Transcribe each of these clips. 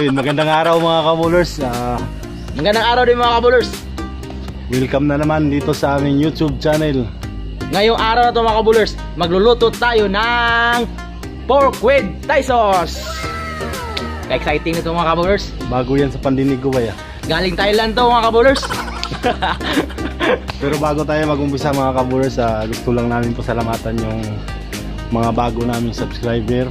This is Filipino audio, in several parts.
Yun, magandang araw mga kabulers. Magandang araw din mga kabulers. Welcome na naman dito sa aming YouTube channel. Ngayong araw na to mga kabulers, magluluto tayo ng pork with Thai sauce. Exciting nito mga kabulers. Bago yan sa pandinig ko ba ya? Galing Thailand to mga kabulers. Pero bago tayo mag-umpisa mga kabulers, gusto lang namin pasalamatan yung mga bago naming subscriber.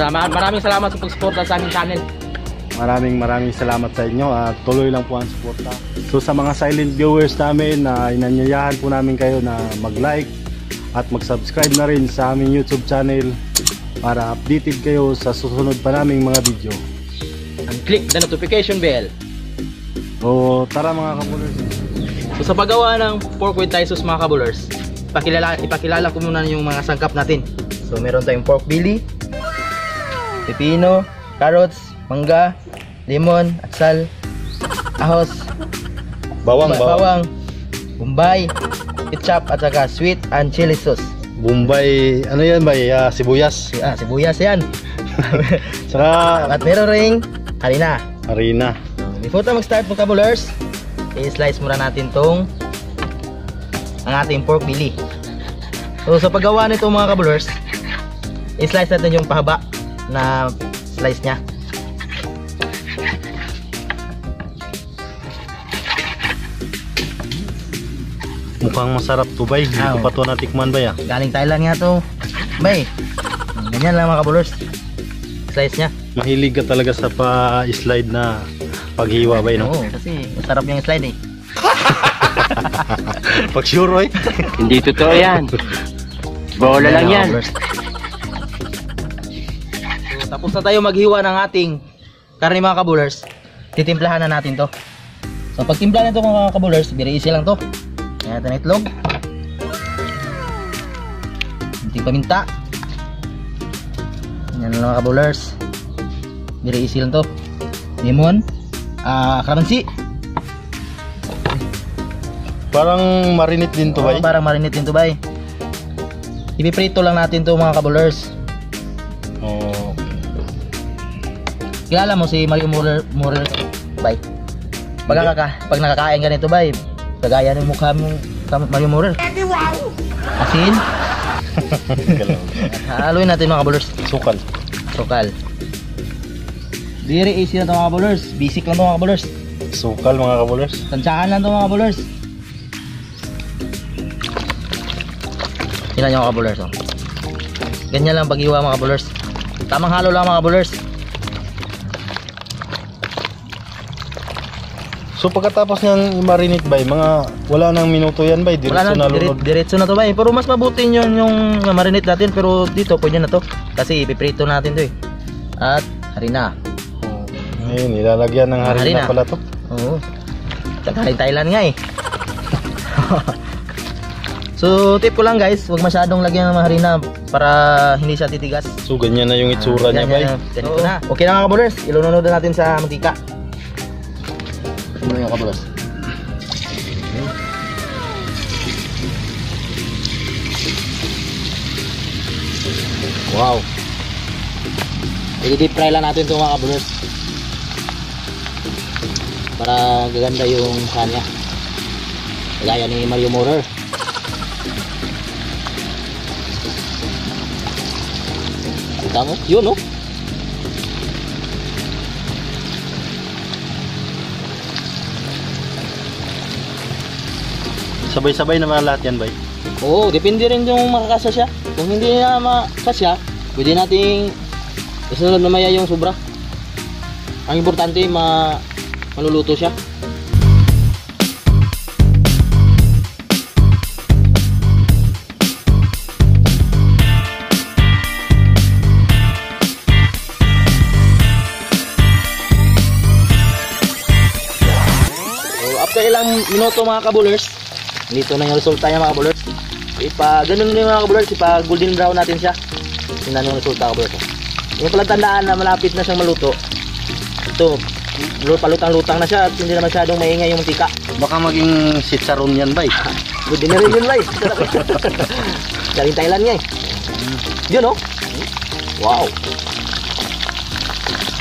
Maraming salamat sa pag-suporta sa aming channel. Maraming salamat sa inyo at tuloy lang po ang suporta. So sa mga silent viewers namin, inanyayahan po namin kayo na mag-like at mag-subscribe na rin sa aming YouTube channel para updated kayo sa susunod pa naming mga video. And click the notification bell. So tara mga kabulers. So sa paggawa ng pork with Thai sauce mga kabulers, ipakilala ko muna yung mga sangkap natin. So meron tayong pork belly, pepino, carrots, mangga, lemon, atsal, ahos, bawang, bombay, ketchup at saka sweet and chili sauce. Bombay, ano yan ba? Sibuyas. Sibuyas yan. Saka at meron ring harina. Before tayo mag-start mga kabulers, i-slice muna natin ang ating pork belly. So sa paggawa nito mga kabulers, i-slice natin yung pahaba na slice nya. mukhang masarap to bay. Hindi ko pa to natikman bay. Galing Thailand nga to bay. Ganyan lang mga kabulers, slice nya. Mahilig ka talaga sa pa-slide na paghiwa bay, no? Oo, kasi masarap yung slide eh. Pag sure oy. Hindi totoo yan. Bola lang yan. So, tapos na tayo maghiwa ng ating karne mga kabulers. Titimplahan na natin to. So pag timpla nito mga kabulers, very easy lang to. Kaya natin itlog, kunting paminta. Yan lang mga kabulers, very easy lang to. Lemon, kalamansi. Parang marinate din to bay. Parang marinate din to bay. Ipiprito lang natin to mga kabulers. Kilala mo si Mario Morer bay? Pag nakakain ka nito bay, kagaya ng mukha mo Mario Morer. Asin. Haluin natin mga kabulers. Sukal. Very easy na ito mga kabulers. Basic lang ito mga kabulers. Sukal mga kabulers. Tansyahan lang ito mga kabulers. Tingnan nyo mga kabulers. Ganyan lang pag-iwa mga kabulers. Tamang halo lang mga kabulers. So pagkatapos niyang i-marinate bay, mga wala nang minuto yan bay, diretso na lunod. Diretso na to bay. Pero mas mabuti yun yung marinate natin. Pero dito pwede na to, kasi ipiprito natin to eh. At harina. Ayun, nilalagyan ng harina pala to. Oo. Galing Thailand nga eh. So tip ko lang guys, huwag masyadong lagyan ng harina para hindi siya titigas. So ganyan na yung itsura niya bay. Ganito na. Okay na mga kabulers, ilunod na natin sa mantika. Ano yung kabulers? Wow. I-deep fry lang natin ito mga kabulers para gaganda yung kanya, gaya ni Mario Morer. Kita mo? Yun no? Sabay-sabay naman lahat yan bay. Oo, depende rin yung makakasya siya. Kung hindi na makasya, pwede nating isunod na maya yung sobra. Ang importante maluluto siya. So after ilang minuto mga kabulers, dito na yung resulta niya mga kabulers. Ganun din mga kabulers, golden brown natin siya. Tingnan yung resulta kabulers. Yung pala tandaan na malapit na siyang maluto. Ito, palutang-lutang na siya at hindi na masyadong maingay yung mantika. Baka maging chicharon yan bay. Good din na rin yun bay. Galing Thailand nga eh. Yun oh. Wow.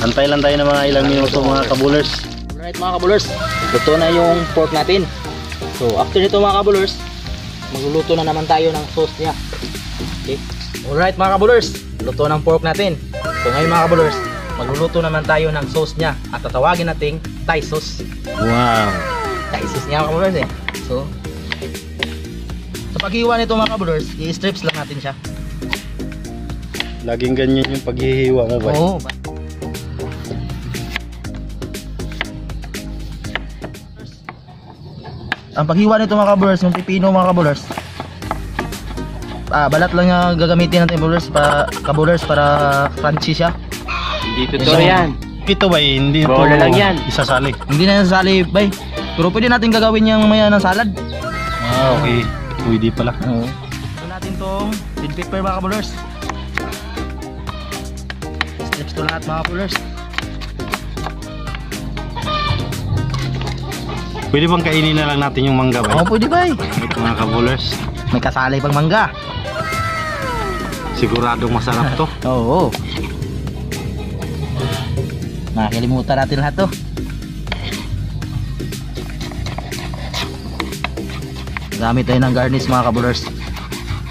Antay lang tayo ng mga ilang minuto mga kabulers. Alright mga kabulers, luto na yung pork natin. So after nito mga kabulers, magluluto na naman tayo ng sauce niya. Okay. Alright mga kabulers, luto ng pork natin. So ngayon mga kabulers, magluluto naman tayo ng sauce niya at tatawagin nating Thai sauce. Wow. Thai sauce niya mga kabulers eh. So sa paghiwa nito mga kabulers, i-strips lang natin siya. Laging ganyan yung paghihiwa mo ba? Oo. Ang paghiwa nito mga kabulers, yung pipino mga kabulers, balat lang yung gagamitin natin kabulers para crunchy siya. Hindi totoo yan. Ito ba hindi ito Bola lang yan. isasali? Hindi na nasasali bay, pero pwede natin gagawin yung maya ng salad. Ah, okay. Pwede pala. Oo. Ito natin tong red pepper mga kabulers. Strips to lahat mga kabulers. Pwede bang kainin na lang natin yung mangga ba? Oo, pwede bay. Ito mga kabulers. May kasali pang mangga. Siguradong masarap to. Oo. Nakakalimutan natin lahat to. Gamit tayo ng garnish mga kabulers.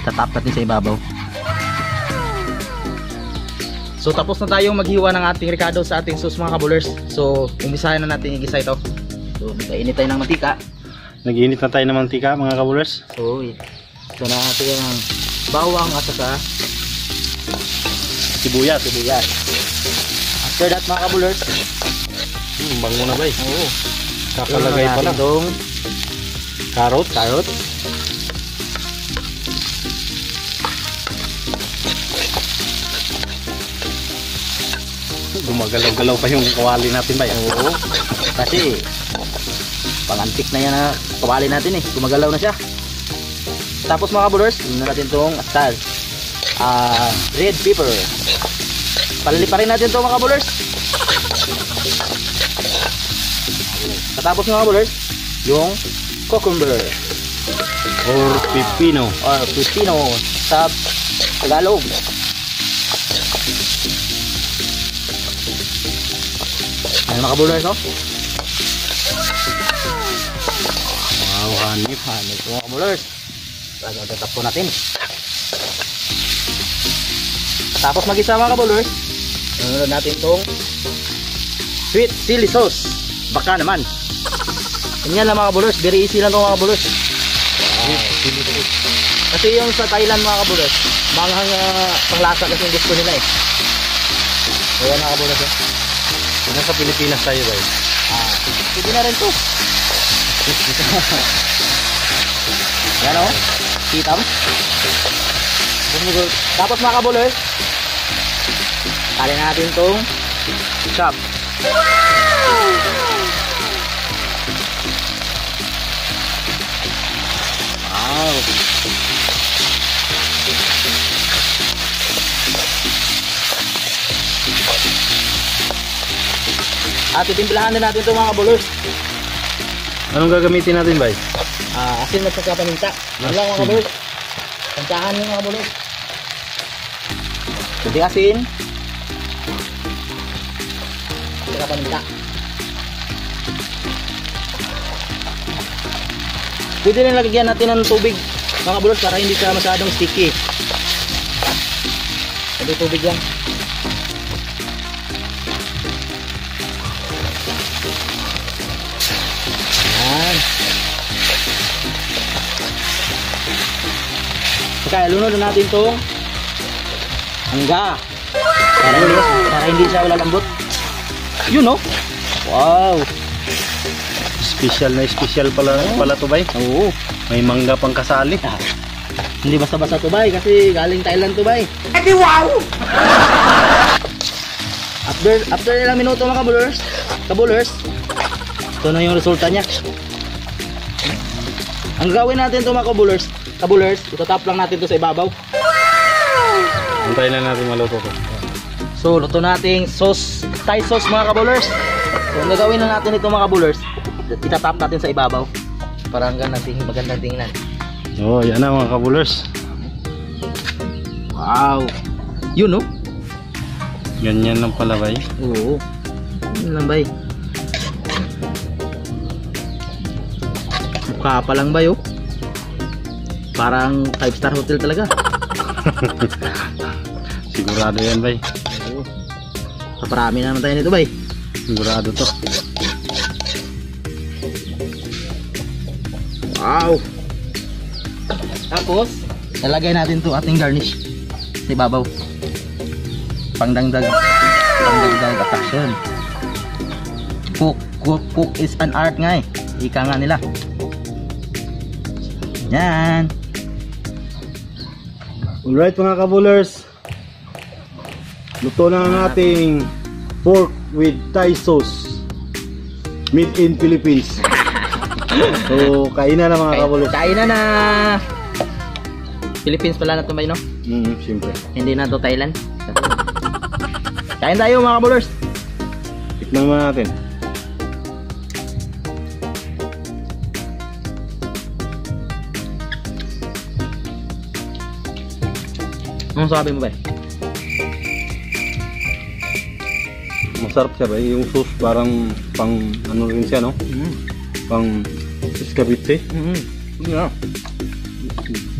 Tatap natin sa ibabaw. So tapos na tayong maghiwa ng ating ricado sa ating sauce mga kabulers. So umpisahan na natin igisa ito. So kainit tayo ng mantika. Nag-iinit na tayo ng mantika mga kabulers. So ito na natin ang bawang at saka Sibuyas. after that mga kabulers, Bango na ba eh. oo, Kakalagay pa lang. itong Carrot. Gumagalaw-galaw pa yung kawali natin ba? Oo. Kasi pangantik na yan na kawali natin eh. Gumagalaw na siya. Tapos mga kabulers, na natin itong asal. Red pepper. Paliliparin natin ito mga kabulers. Tapos mga kabulers, yung cucumber Or pipino. or pipino sa Tagalog. Ayan mga kabulers, no? Wow, hanip. Hanip mga kabulers. Tatap po natin. Tapos mag-isa mga kabulers, sunod natin itong sweet chili sauce. Baka naman. Ganyan lang mga kabulers. Very easy lang ito mga kabulers. Kasi yung sa Thailand mga kabulers, manghang panglasa kasi yung gusto nila eh. Ayan mga kabulers eh. Kung nasa Pilipinas tayo ba? Pwede na rin ito. Ayan o. Kita mo. Tapos mga kabulers, kali natin itong chop. Wow. At titimplahan din natin itong mga kabulers. Anong gagamitin natin ba? Asin at saka paminta. Yan lang mga kabulers. Pantahan nyo mga kabulers. Kunti asin. Saka paminta. Pwede rin lagyan natin ng tubig mga kabulers para hindi siya masyadong sticky. Pwede tubig yan. Yan. Kaya lunod na natin itong mangga para hindi siya lalambot. Yun no? Wow. Special na special pala to bay. Oo. May mangga pang kasali. Hindi basta-basta to bay kasi galing Thailand to bay. Edi wow! After ilang minuto mga kabulers, ito na yung resulta niya. Ang gawin natin to mga kabulers, itatap lang natin to sa ibabaw. Antayin na natin maluto to. So luto nating sauce, Thai sauce mga kabulers. So ang gagawin na natin ito mga kabulers, itatap natin sa ibabaw para hanggang natin magandang tingnan. Oh, yan na mga kabulers. Wow. Yun no? Ganyan lang pala bay. Oo. Yun lang bay. Mukha pa lang bay oh. Parang 5-star hotel talaga. Sigurado yan, bay. Naparami naman tayo nito bay. Sigurado to. Wow. Tapos lalagay natin to ating garnish sa ibabaw. Pangdagdag attraction. Cook is an art nga eh. Ika nga nila. Yan. Alright mga kabulers, luto na ang ating pork with Thai sauce made in Philippines. So kain na mga kabulers. Kain na. Philippines pala na tumay no? Siyempre. Hindi na to Thailand. Kain tayo mga kabulers. Tikman naman natin. Anong sabi mo ba? Masarap siya ba? Yung sauce parang pang ano rin siya, no? Pang escabeche. Yeah.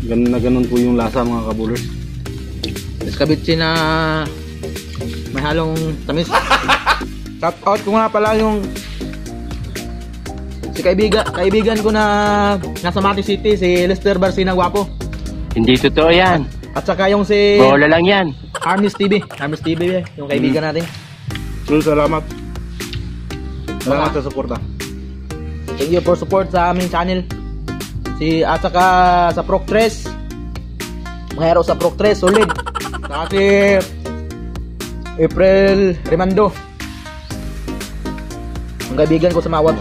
Ganun na ganun po yung lasa mga kabulers. Escabeche na may halong tamis. Shout out ko nga pala yung si kaibigan ko na nasa Mati City, si Lester Barcina Guapo. Hindi totoo yan. At saka yung si Bola lang yan. Armis TV, yung kaibigan natin. Salamat. Salamat sa suporta. Thank you for support sa aming channel. At saka sa Proctres. Mga hero sa Proctres, solid. Saka si April Remando. Ang kaibigan ko sa Mawat.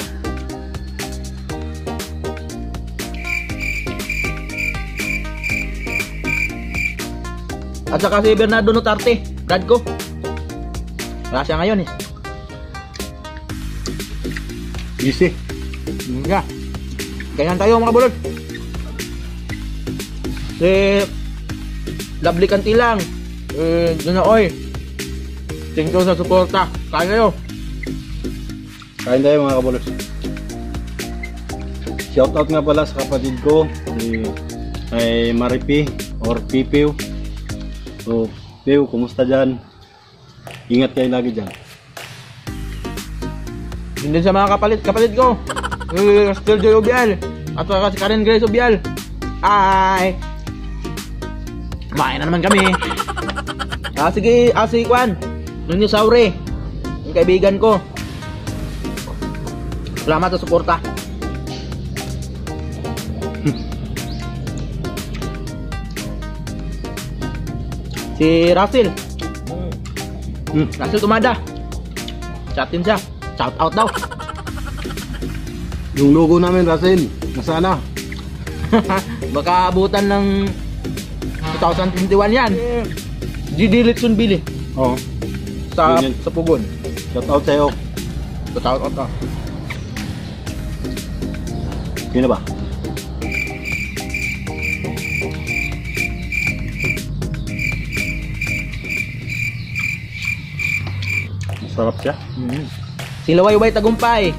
At saka si Bernardo Notarte, dad ko. Wala siya ngayon eh. Easy. Nga. Ganyan tayo mga bulot. Si Lovely Cantilang. Doon na oy. Thank you sa suporta. Kain kayo. Kain tayo mga kabulers. Shoutout nga pala sa kapatid ko, si Maripi or Pipiw. So, Piw, kumusta dyan? Ingat kayo lagi dyan. Hindi sa mga kapatid ko. Still Joy Obial. At saka si Karen Grace Obial. Ay. Kumain na naman kami. Sige, si Kwan. Nunyo Saure. Yung kaibigan ko. Salamat sa suporta. Si Russell. Russell Tumada. Chatin siya. Shout out daw. Yung logo namin, Russell, nasana? Baka abutan ng 2021 yan. GD Litson Billy. Oo. Sa Yun. Pugon. Shoutout sa'yo. Shout out ka. Yun na ba? Masarap siya. Si Lawayway Tagumpay.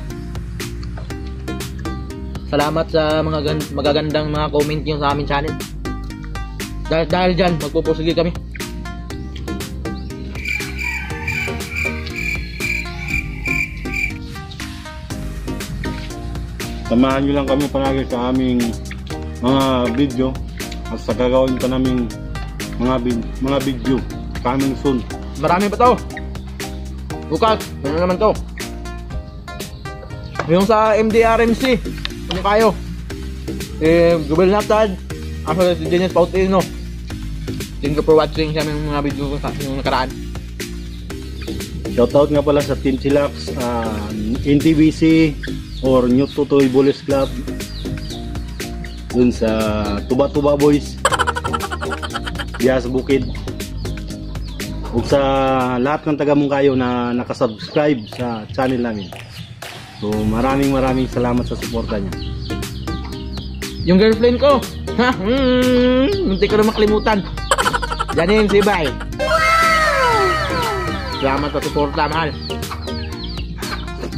Salamat sa mga magagandang mga comment nyo sa aming channel. Dahil dyan, magpupursige kami. Samahan nyo lang kami palagi sa aming mga video at sa gagawin pa namin mga video coming soon. Marami pa to. Bukas, ano naman to? Yung sa MDRMC, ano kayo? Gubel Natad, ako si Genius Pautino. Thank you for watching sa aming mga video yung nakaraan. Shoutout nga pala sa Team Chilax, NTBC or New Tutoy Bullies Club, dun sa Tuba Boys, Diaz Bukid, ug sa lahat ng taga Mungkayo na nakasubscribe sa channel namin. So maraming salamat sa suporta niya. Yung girlfriend ko, munti ko na makalimutan. Janine Sibay. Salamat sa suporta, mahal.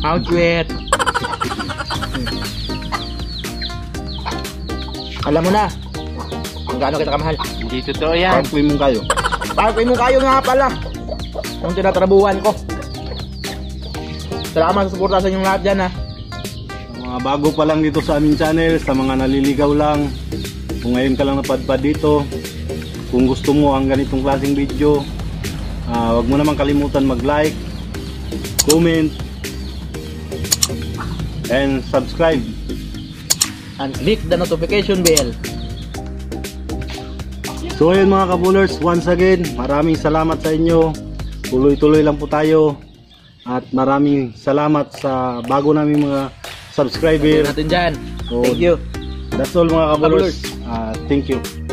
How sweet. Alam mo na kung gaano kita kamahal. Hindi totoo yan. Parkway mo kayo. Parkway mo kayo nga pala. Yung tinatrabuhan ko. Salamat sa suporta sa inyong lahat dyan ha. Sa mga bago pa lang dito sa aming channel, sa mga naliligaw lang, kung ngayon ka lang napadpad dito, kung gusto mo ang ganitong klaseng video, wag mo naman kalimutan mag-like, comment, and subscribe. And click the notification bell. So ayun mga kabulers, once again, maraming salamat sa inyo. Tuloy-tuloy lang po tayo. At maraming salamat sa bago namin mga subscriber. Natin dyan. So, Thank you. That's all mga kabulers. Thank you.